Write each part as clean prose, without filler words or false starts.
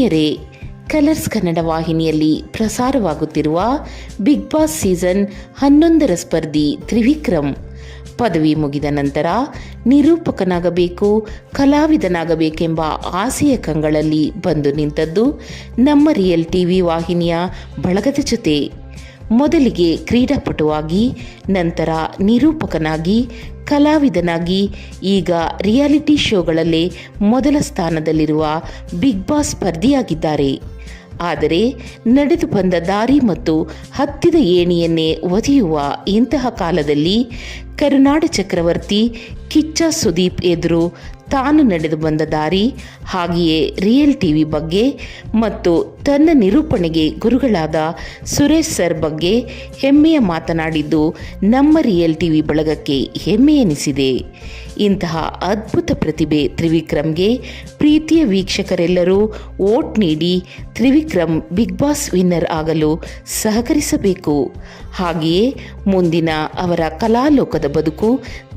ಆತ್ಮೀಯರೇ, ಕಲರ್ಸ್ ಕನ್ನಡ ವಾಹಿನಿಯಲ್ಲಿ ಪ್ರಸಾರವಾಗುತ್ತಿರುವ ಬಿಗ್ ಬಾಸ್ ಸೀಸನ್ 11ರ ಸ್ಪರ್ಧಿ ತ್ರಿವಿಕ್ರಮ್ ಪದವಿ ಮುಗಿದ ನಂತರ ನಿರೂಪಕನಾಗಬೇಕು, ಕಲಾವಿದನಾಗಬೇಕೆಂಬ ಆಸೆಯ ಕಂಗಳಲ್ಲಿ ಬಂದು ನಿಂತದ್ದು ನಮ್ಮ ರಿಯಲ್ ಟಿವಿ ವಾಹಿನಿಯ ಬಳಗದ ಜೊತೆ. ಮೊದಲಿಗೆ ಕ್ರೀಡಾಪಟುವಾಗಿ, ನಂತರ ನಿರೂಪಕನಾಗಿ, ಕಲಾವಿದನಾಗಿ, ಈಗ ರಿಯಾಲಿಟಿ ಶೋಗಳಲ್ಲೇ ಮೊದಲ ಸ್ಥಾನದಲ್ಲಿರುವ ಬಿಗ್ ಬಾಸ್ ಸ್ಪರ್ಧಿಯಾಗಿದ್ದಾರೆ. ಆದರೆ ನಡೆದು ಬಂದ ದಾರಿ ಮತ್ತು ಹತ್ತಿದ ಏಣಿಯನ್ನೇ ಒದೆಯುವ ಇಂತಹ ಕಾಲದಲ್ಲಿ ಕರುನಾಡ ಚಕ್ರವರ್ತಿ ಕಿಚ್ಚ ಸುದೀಪ್ ಎದುರು ತಾನು ನಡೆದು ಬಂದ ದಾರಿ, ಹಾಗೆಯೇ ರಿಯಲ್ ಟಿವಿ ಬಗ್ಗೆ ಮತ್ತು ತನ್ನ ನಿರೂಪಣೆಗೆ ಗುರುಗಳಾದ ಸುರೇಶ್ ಸರ್ ಬಗ್ಗೆ ಹೆಮ್ಮೆಯ ಮಾತನಾಡಿದ್ದು ನಮ್ಮ ರಿಯಲ್ ಟಿವಿ ಬಳಗಕ್ಕೆ ಹೆಮ್ಮೆ ಎನಿಸಿದೆ. ಇಂತಹ ಅದ್ಭುತ ಪ್ರತಿಭೆ ತ್ರಿವಿಕ್ರಮ್ಗೆ ಪ್ರೀತಿಯ ವೀಕ್ಷಕರೆಲ್ಲರೂ ವೋಟ್ ನೀಡಿ ತ್ರಿವಿಕ್ರಮ್ ಬಿಗ್ ಬಾಸ್ ವಿನ್ನರ್ ಆಗಲು ಸಹಕರಿಸಬೇಕು. ಹಾಗೆಯೇ ಮುಂದಿನ ಅವರ ಕಲಾಲೋಕದ ಬದುಕು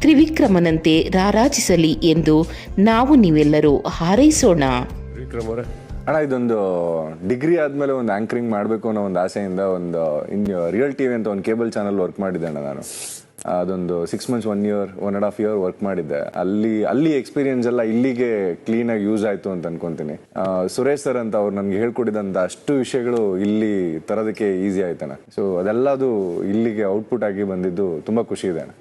ತ್ರಿವಿಕ್ರಮನಂತೆ ರಾರಾಜಿಸಲಿ ಎಂದು ನಾವು ನೀವೆಲ್ಲರೂ ಹಾರೈಸೋಣ. ವಿಕ್ರಮ್ ಅವರೇ, ಅಣ್ಣ ಇದೊಂದು ಡಿಗ್ರಿ ಆದಮೇಲೆ ಒಂದು ಆ್ಯಂಕರಿಂಗ್ ಮಾಡಬೇಕು ಅನ್ನೋ ಒಂದು ಆಸೆಯಿಂದ ಒಂದು ರಿಯಲ್ ಟಿವಿ ಅಂತ ಒಂದು ಕೇಬಲ್ ಚಾನಲ್ ವರ್ಕ್ ಮಾಡಿದ್ದೆ ಅಣ್ಣ ನಾನು. ಅದೊಂದು 6 months 1 year 1.5 year ವರ್ಕ್ ಮಾಡಿದ್ದೆ. ಅಲ್ಲಿ ಎಕ್ಸ್ಪೀರಿಯನ್ಸ್ ಎಲ್ಲ ಇಲ್ಲಿಗೆ ಕ್ಲೀನಾಗಿ ಯೂಸ್ ಆಯಿತು ಅಂತ ಅನ್ಕೊಂತೀನಿ. ಸುರೇಶ್ ಸರ್ ಅಂತ ಅವ್ರು ನನಗೆ ಹೇಳ್ಕೊಟ್ಟಿದ್ದಂಥ ಅಷ್ಟು ವಿಷಯಗಳು ಇಲ್ಲಿ ತರೋದಕ್ಕೆ ಈಸಿ ಆಯ್ತಣ್ಣ. ಸೊ ಅದೆಲ್ಲದು ಇಲ್ಲಿಗೆ ಔಟ್ಪುಟ್ ಆಗಿ ಬಂದಿದ್ದು ತುಂಬ ಖುಷಿ ಇದೆ ಅಣ್ಣ.